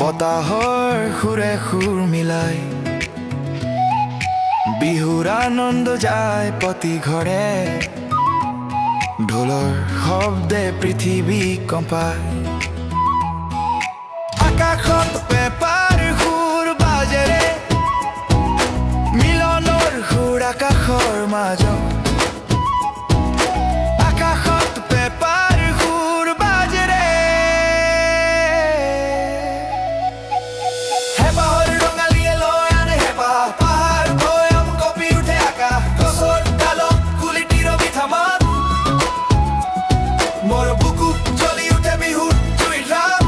বতাহৰ সুৰে সুৰ মিলাই বিহুৰ আনন্দ যায় প্ৰতি ঘৰে ঢোলৰ শব্দে পৃথিৱী কঁপায় আকাশত পেপাৰ সুৰ বাজেৰে মিলনৰ সুৰ আকাশৰ মাজত আকাশত পেপাৰ সুৰ বাজেৰে হেঁপাহৰ ৰঙালীয়ে লৈ আনে হেঁপাহ পাহাৰ ভৈয়াম কঁপি উঠে আকাশ গছৰ ডালত কুলিটিৰ মিঠা মাত মোৰ বুকুত জ্বলি উঠে বিহুৰ জুইৰ ৰাত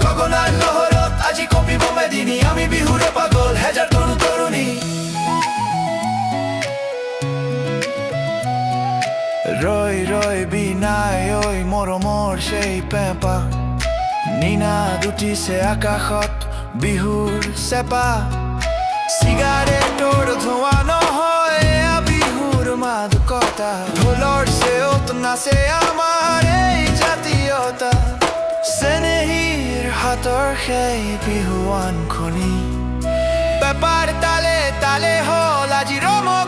গগনাৰ লহৰত আজি কঁপিব মেদিনী আমি বিহুৰে পাগল হেজাৰ তৰু তৰুণী ৰৈ ৰৈ বিনাই ঐ মৰমৰ সেই পেঁপা নিনাদ উঠিছে আকাশত বিহুৰ চেপা চিগাৰেটৰ ধোঁৱা নহয় এয়া বিহুৰ মাদকতা ঢোলৰ চেউত নাচে আমাৰ এই জাতীয়তা চেনেহীৰ হাতৰ সেই বিহুৱান খনি পেপাৰ তালে তালে হ'ল আজি ৰমক